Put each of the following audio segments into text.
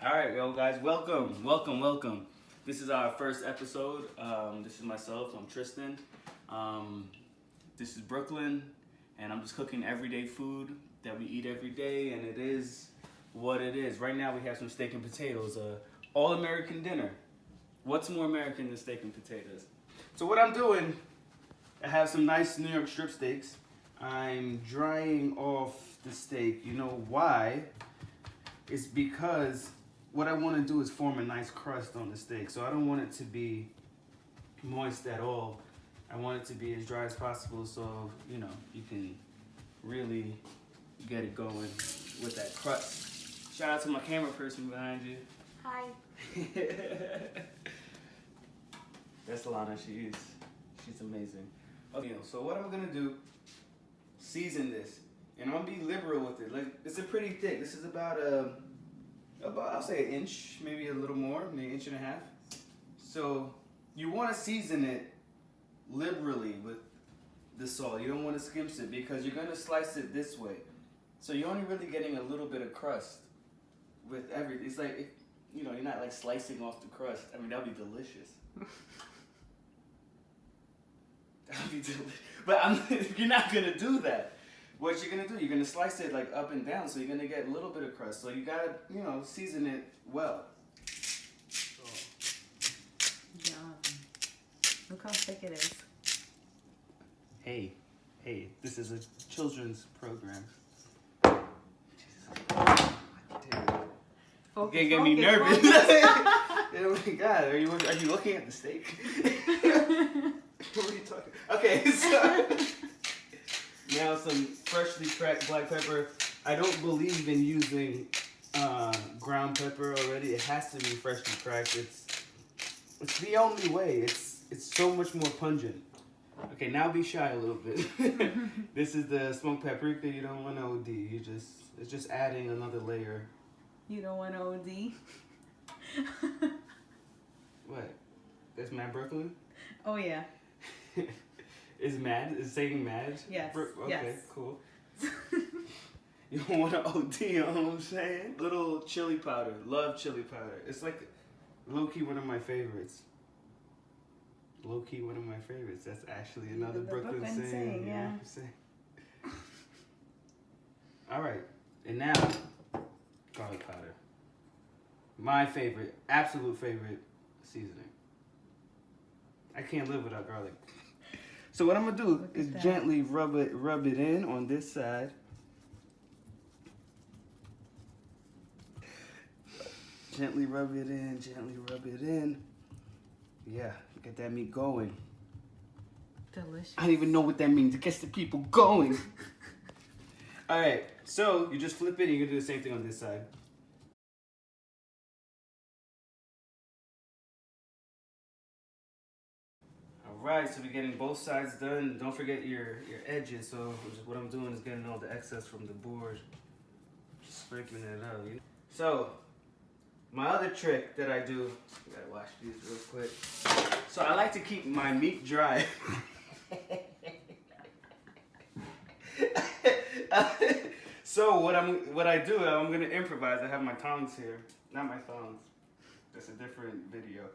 Alright, yo guys, welcome. This is our first episode. This is myself, I'm Tristan. This is Brooklyn, and I'm just cooking everyday food that we eat every day, and it is what it is. Right now we have some steak and potatoes, all-American dinner. What's more American than steak and potatoes? So what I'm doing, I have some nice New York strip steaks. I'm drying off the steak. You know why? It's because what I want to do is form a nice crust on the steak. So I don't want it to be moist at all. I want it to be as dry as possible so, you know, you can really get it going with that crust. Shout out to my camera person behind you. Hi. That's Alana, she's amazing. Okay, so what I'm gonna do, season this. And I'm gonna be liberal with it. Like, it's a pretty thick. This is about I'll say an inch, maybe a little more, maybe an inch and a half. So you want to season it liberally with the salt. You don't want to skimp it because you're gonna slice it this way. So you're only really getting a little bit of crust with everything. It's like, you know, you're not like slicing off the crust. I mean, that'd be delicious. That'd be delicious. But you're not gonna do that. What you're gonna do, you're gonna slice it like up and down, so you're gonna get a little bit of crust. So you gotta, you know, season it well. Yum. Look how thick it is. Hey, this is a children's program. You can't get me nervous. Oh my God, are you looking at the steak? What are you talking? Okay, so. Now some freshly cracked black pepper. I don't believe in using ground pepper already. It has to be freshly cracked. It's the only way. It's so much more pungent. Okay, now be shy a little bit. This is the smoked paprika. You don't want to OD. It's just adding another layer. You don't want to OD? What? That's Mad Brooklyn? Oh yeah. Is saying mad? Yes. Okay, yes. Cool. You don't want to OD, you know what I'm saying? Little chili powder. Love chili powder. It's like low-key one of my favorites. Low-key one of my favorites. That's actually another Brooklyn saying. Yeah. All right. And now, garlic powder. My favorite, absolute favorite seasoning. I can't live without garlic. So what I'm gonna do is gently rub it in on this side. Gently rub it in. Yeah, get that meat going. Delicious. I don't even know what that means. It gets the people going. All right, so you just flip it and you're gonna do the same thing on this side. Right, so we're getting both sides done. Don't forget your edges. So what I'm doing is getting all the excess from the board, just scraping it out. So my other trick that I do, I gotta wash these real quick. So I like to keep my meat dry. So what I do, I'm gonna improvise. I have my tongs here, not my thongs. That's a different video.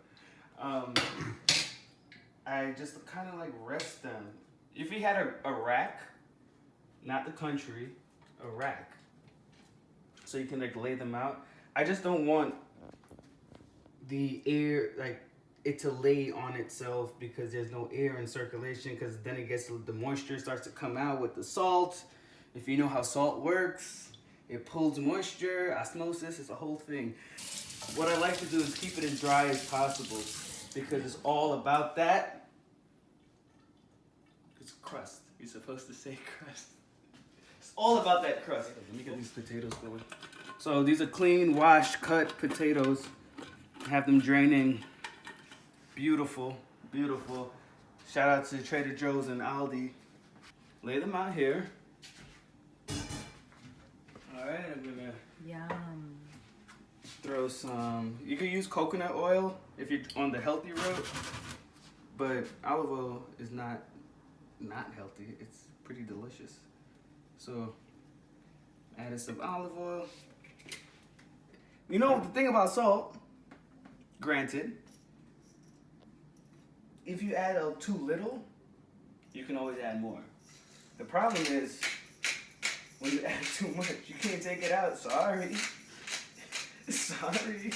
I just kind of like rest them. If you had a rack, not the country, a rack, so you can like lay them out. I just don't want the air, like it to lay on itself because there's no air in circulation, because then the moisture starts to come out with the salt. If you know how salt works, it pulls moisture, osmosis, it's a whole thing. What I like to do is keep it as dry as possible because it's all about that. Crust. You're supposed to say crust. It's all about that crust. Let me get these potatoes going. So these are clean, washed, cut potatoes. Have them draining. Beautiful, beautiful. Shout out to Trader Joe's and Aldi. Lay them out here. All right, I'm gonna throw some. You can use coconut oil if you're on the healthy road, but olive oil is not healthy. It's pretty delicious. So added some olive oil. You know, the thing about salt, granted, if you add too little, you can always add more. The problem is, when you add too much, you can't take it out. Sorry. Sorry.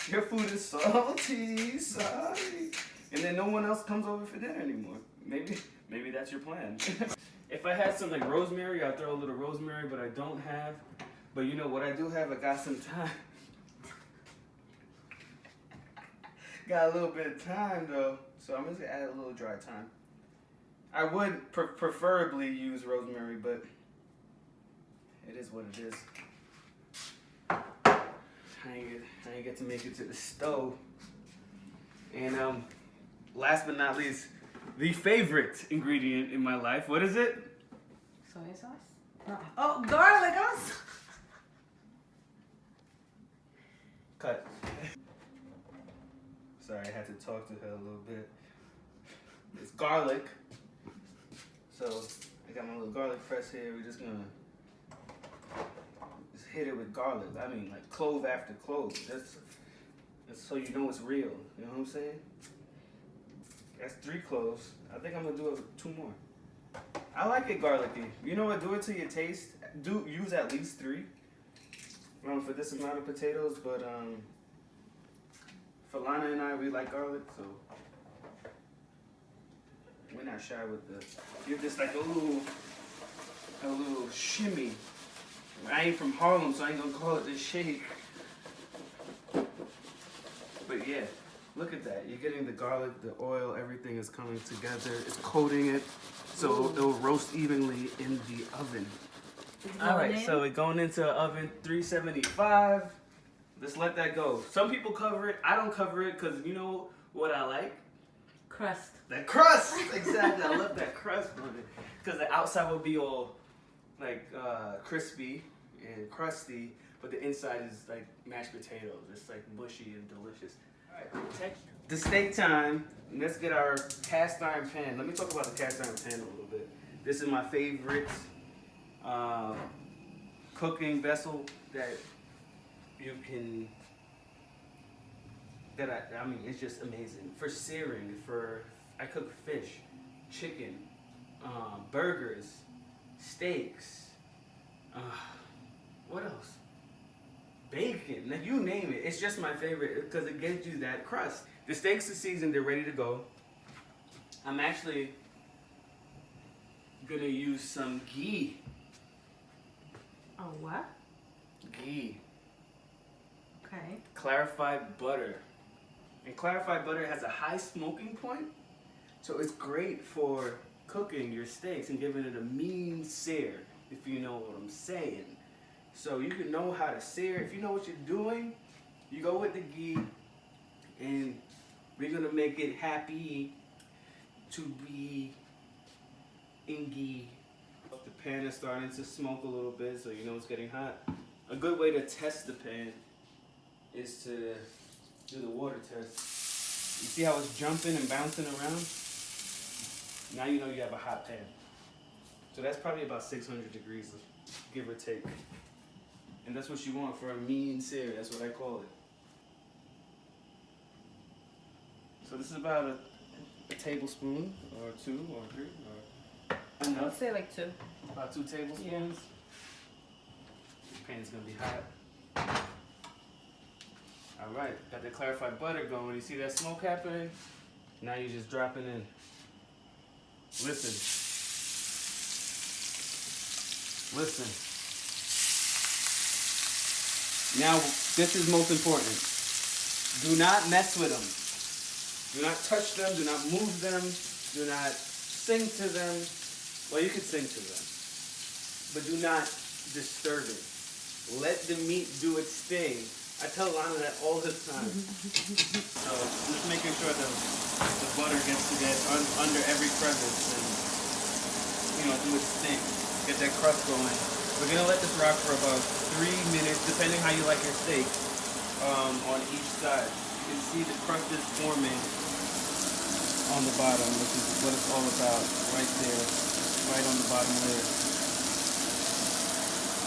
Your food is salty. Sorry. And then no one else comes over for dinner anymore. Maybe that's your plan. If I had some like rosemary, I'd throw a little rosemary, but I don't have. But you know what I do have? I got some thyme. Got a little bit of thyme though, so I'm just gonna add a little dry thyme. I would preferably use rosemary, but it is what it is. I ain't get to make it to the stove. And last but not least, the favorite ingredient in my life. What is it? Soy sauce? No. Oh, garlic. Cut. Sorry, I had to talk to her a little bit. It's garlic. So I got my little garlic press here. We're just gonna hit it with garlic. I mean, like clove after clove. That's so you know it's real. You know what I'm saying? That's 3 cloves. I think I'm gonna do 2 more. I like it garlicky. You know what? Do it to your taste. Use at least 3. For this amount of potatoes, but for Lana and I, we like garlic, so we're not shy with this. Give this like a little shimmy. I ain't from Harlem, so I ain't gonna call it this shake. But yeah, look at that. You're getting the garlic, the oil, everything is coming together. It's coating it, so it'll roast evenly in the oven. All right, so we're going into the oven, 375. Let's let that go. Some people cover it. I don't cover it because you know what I like? Crust. That crust! Exactly. I love that crust on it. Because the outside will be all like crispy and crusty, but the inside is like mashed potatoes. It's like mushy and delicious. All right, the steak time. Let's get our cast iron pan. Let me talk about the cast iron pan a little bit. This is my favorite cooking vessel that you can, I mean, it's just amazing. For searing, I cook fish, chicken, burgers, steaks, what else? Bacon, like you name it. It's just my favorite because it gives you that crust. The steaks are seasoned, they're ready to go. I'm actually gonna use some ghee. Oh, what? Ghee. Okay. Clarified butter. And clarified butter has a high smoking point, so it's great for cooking your steaks and giving it a mean sear, if you know what I'm saying. So you can know how to sear. If you know what you're doing, you go with the ghee, and we're gonna make it happy to be in ghee. The pan is starting to smoke a little bit, so you know it's getting hot. A good way to test the pan is to do the water test. You see how it's jumping and bouncing around? Now you know you have a hot pan. So that's probably about 600 degrees, give or take. And that's what you want for a mean sear. That's what I call it. So this is about a tablespoon, or 2 or 3, or enough. I would say like 2. About 2 tablespoons. Yeah. The pan's gonna be hot. All right, got the clarified butter going. You see that smoke happening? Now you just drop it in. Listen. Listen. Now, this is most important. Do not mess with them. Do not touch them. Do not move them. Do not sing to them. Well, you can sing to them. But do not disturb it. Let the meat do its thing. I tell Lana that all the time. So just making sure that the butter gets to get under every crevice and, you know, do its thing. Get that crust going. We're gonna let this rock for about 3 minutes, depending how you like your steak, on each side. You can see the crust is forming on the bottom, which is what it's all about, right there, right on the bottom layer.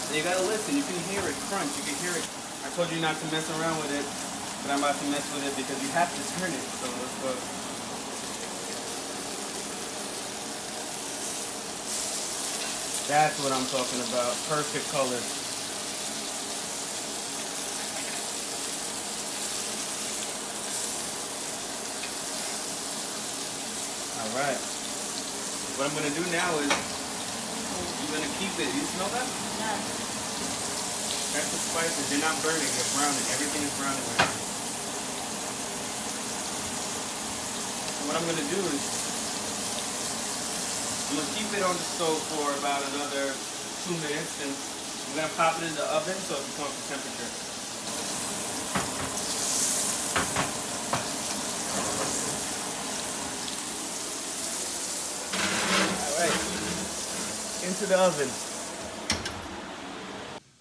And you gotta listen, you can hear it crunch, you can hear it. I told you not to mess around with it, but I'm about to mess with it because you have to turn it. So let's go. That's what I'm talking about. Perfect color. All right. What I'm gonna do now is I'm gonna keep it. You smell that? Yeah. That's the spices. They're not burning. They're browning. Everything is browning right now. So what I'm gonna do is I'm gonna keep it on the stove for about another 2 minutes, and I'm gonna pop it in the oven so it becomes the temperature. Into the oven.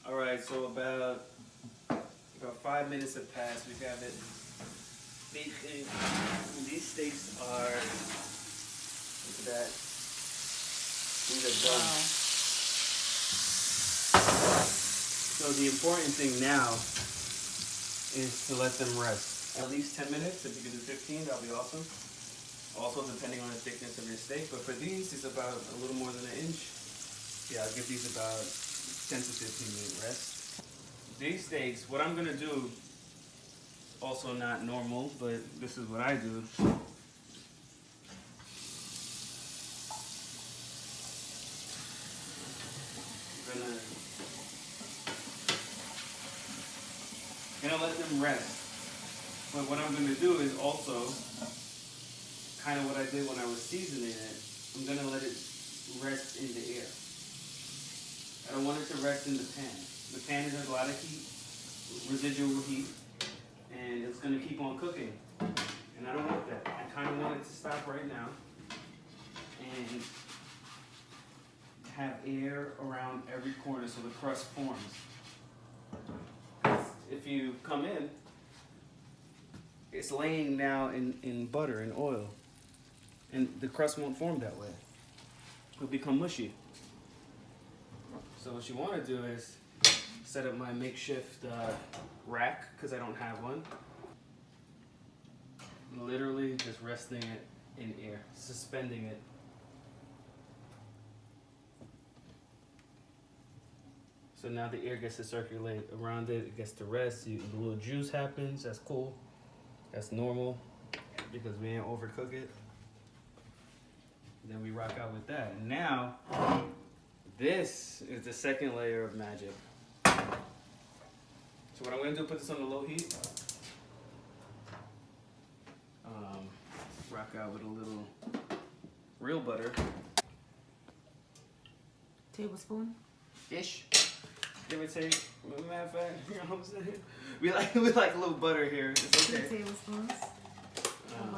All right, so about 5 minutes have passed. We got it baking. These steaks are, look at that. These are done. Wow. So the important thing now is to let them rest. At least 10 minutes. If you can do 15, that'll be awesome. Also, depending on the thickness of your steak. But for these, it's about a little more than an inch. Yeah, I'll give these about 10 to 15 minute rest. These steaks, what I'm gonna do, also not normal, but this is what I do. I'm gonna let them rest. But what I'm gonna do is also kind of what I did when I was seasoning it. I'm gonna let it rest in the air. I don't want it to rest in the pan. The pan has a lot of heat, residual heat, and it's gonna keep on cooking. And I don't want that. I kind of want it to stop right now and have air around every corner so the crust forms. If you come in, it's laying now in butter and oil, and the crust won't form that way. It'll become mushy. So what you want to do is set up my makeshift rack, because I don't have one. Literally just resting it in air, suspending it. So now the air gets to circulate around it, it gets to rest, the little juice happens, that's cool. That's normal, because we ain't overcook it. Then we rock out with that. And now, this is the second layer of magic. So what I'm gonna do, put this on the low heat. Rock out with a little real butter. Tablespoon? Ish. Give or take. Matter of fact, you know what I'm saying? We like a little butter here. It's 2 okay. tablespoons of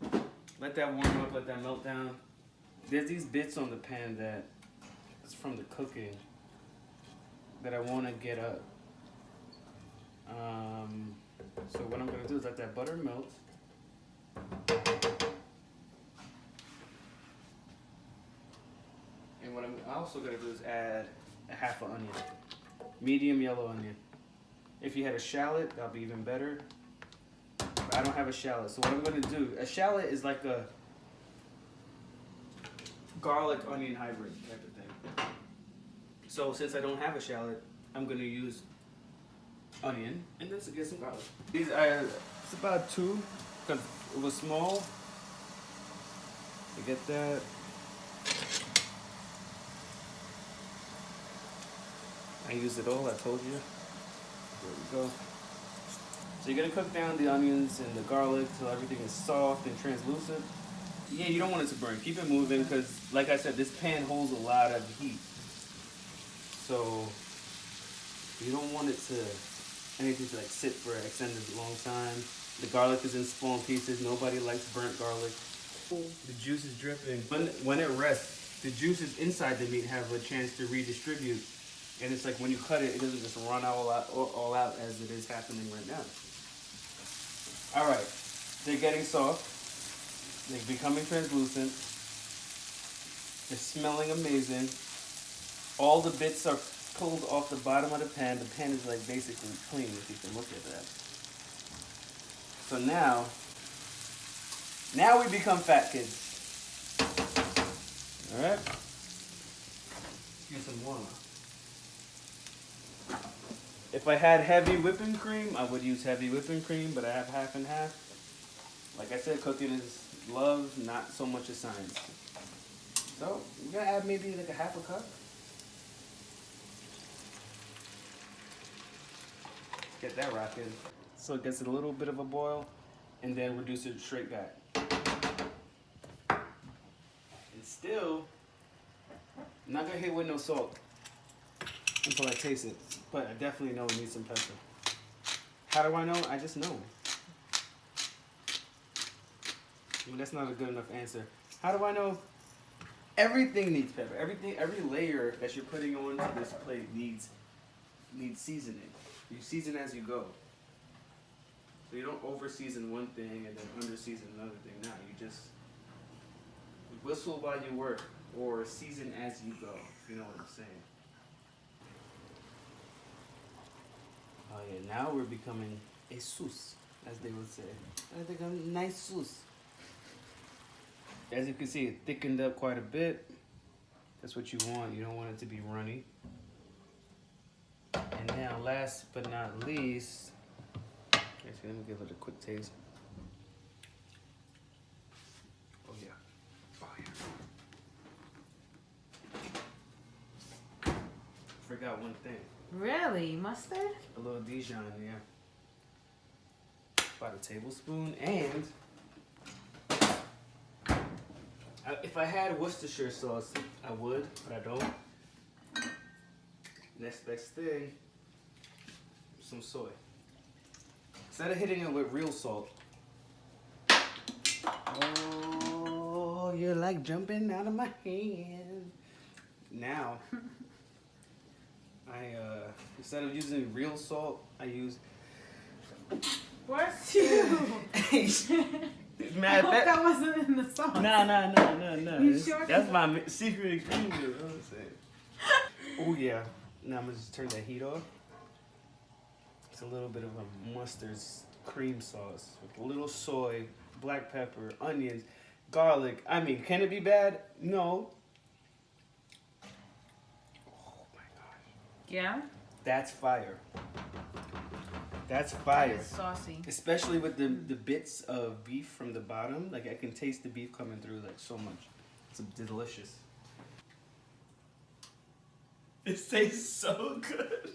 butter. Let that warm up, let that melt down. There's these bits on the pan that it's from the cooking that I want to get up. So what I'm gonna do is let that butter melt. And what I'm also gonna do is add a half an onion, medium yellow onion. If you had a shallot, that'll be even better. But I don't have a shallot, so what I'm gonna do, a shallot is like a garlic onion hybrid type of thing. So since I don't have a shallot, I'm gonna use onion and then get some garlic. These are, it's about 2, because it was small. You get that. I used it all, I told you. There we go. So you're gonna cook down the onions and the garlic till everything is soft and translucent. Yeah, you don't want it to burn. Keep it moving, because like I said, this pan holds a lot of heat. So you don't want it to, anything to like sit for an extended long time. The garlic is in small pieces. Nobody likes burnt garlic. The juice is dripping. When it rests, the juices inside the meat have a chance to redistribute. And it's like when you cut it, it doesn't just run all out as it is happening right now. All right, they're getting soft. They're becoming translucent. They're smelling amazing. All the bits are pulled off the bottom of the pan. The pan is like basically clean if you can look at that. So now we become fat kids. All right. Get some more. If I had heavy whipping cream, I would use heavy whipping cream, but I have half and half. Like I said, cooking is love, not so much a science. So we're gonna add maybe like a half a cup. Get that rocking. So it gets a little bit of a boil, and then reduce it straight back. And still, I'm not gonna hit with no salt until I taste it, but I definitely know it needs some pepper. How do I know? I just know. I mean, that's not a good enough answer. How do I know? Everything needs pepper. Every layer that you're putting onto this plate needs seasoning. You season as you go. So you don't over season one thing and then under season another thing. No, you just whistle while you work or season as you go, if you know what I'm saying. Oh yeah, now we're becoming a sauce, as they would say. I think I'm a nice sauce. As you can see, it thickened up quite a bit. That's what you want. You don't want it to be runny. And now, last but not least, actually, let me give it a quick taste. Oh yeah, oh yeah. Forgot one thing. Really? Mustard? A little Dijon, yeah. About a tablespoon, and if I had Worcestershire sauce, I would, but I don't. Next best thing, some soy. Instead of hitting it with real salt. Oh, you're like jumping out of my hand. Now, instead of using real salt, I use. What's you? I hope that wasn't in the sauce. No. You sure? That's my secret ingredient. You know what I'm saying? Oh yeah. Now I'm gonna just turn that heat off. It's a little bit of a mustard cream sauce with a little soy, black pepper, onions, garlic. I mean, can it be bad? No. Oh my gosh. Yeah? That's fire. That's fire. It's saucy. Especially with the bits of beef from the bottom. Like I can taste the beef coming through like so much. It's delicious. It tastes so good.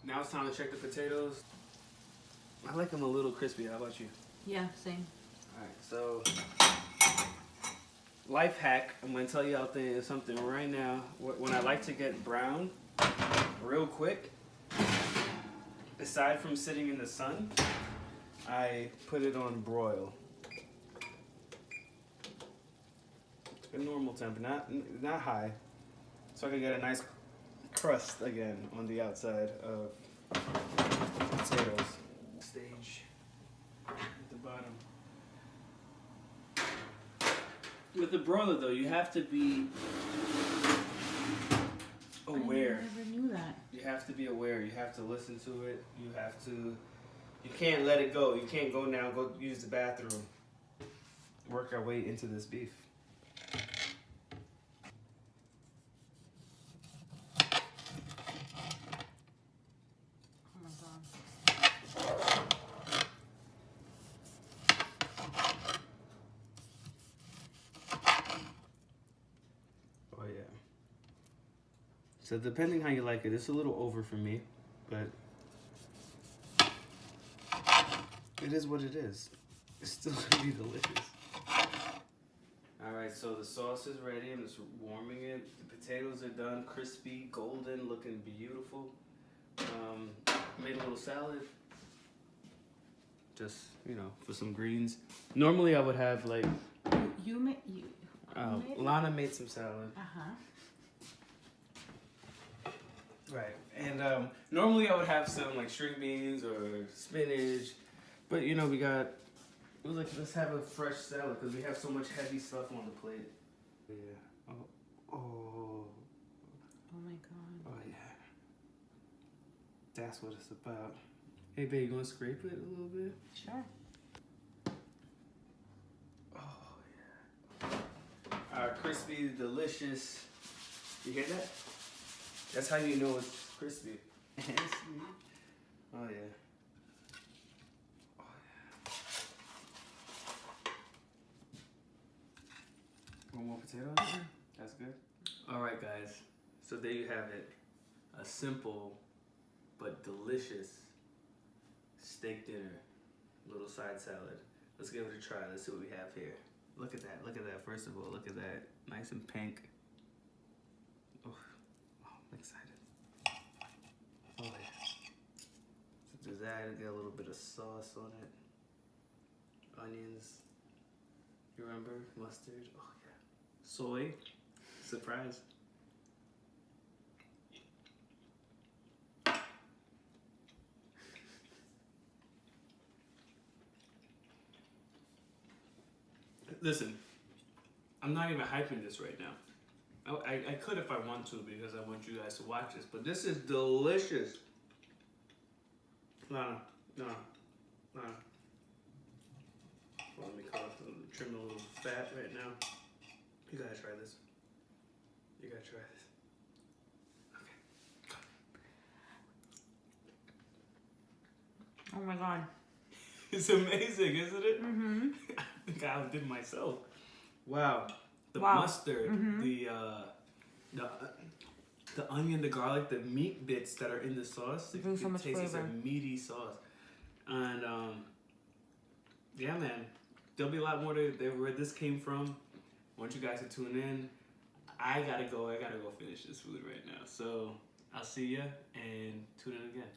Now it's time to check the potatoes. I like them a little crispy. How about you? Yeah, same. Alright, so life hack. I'm gonna tell you out there something right now. When I like to get brown real quick, aside from sitting in the sun, I put it on broil. A normal temp, not high, so I can get a nice crust again on the outside of potatoes. Stage at the bottom. With the broiler though, you have to be aware. I never knew that. You have to be aware. You have to listen to it. You have to. You can't let it go. You can't go now. Go use the bathroom. Work our way into this beef. Oh my god. Oh yeah. So depending how you like it, it's a little over for me, but it is what it is. It's still gonna be delicious. Alright, so the sauce is ready. I'm just warming it. The potatoes are done, crispy, golden, looking beautiful. Made a little salad. Just, for some greens. Normally I would have like... You made Lana made some salad. Uh-huh. Right, and normally I would have some like string beans or spinach, but we got, it was like, let's have a fresh salad because we have so much heavy stuff on the plate. Yeah. Oh. Oh my god. Oh yeah. That's what it's about. Hey, babe, you want to scrape it a little bit? Sure. Oh, yeah. Our crispy, delicious. You hear that? That's how you know it's crispy. And sweet. Oh, yeah. Oh, yeah. One more potato? That's good. All right, guys. So there you have it. A simple but delicious steak dinner, little side salad. Let's give it a try. Let's see what we have here. Look at that. Look at that. First of all, look at that. Nice and pink. Oh, I'm excited. Oh, yeah. So do that. Get a little bit of sauce on it. Onions. You remember? Mustard. Oh, yeah. Soy. Surprise. Listen, I'm not even hyping this right now. I could if I want to because I want you guys to watch this, but this is delicious. No. Let me trim a little fat right now. You gotta try this. You gotta try this. Okay. Oh my god. It's amazing, isn't it? Mm-hmm. I think I outdid myself. Wow. The Wow. mustard, the onion, the garlic, the meat bits that are in the sauce. It brings so much It's flavor. a meaty sauce. And yeah, man. There'll be a lot more to where this came from. I want you guys to tune in. I gotta go finish this food right now. So I'll see ya and tune in again.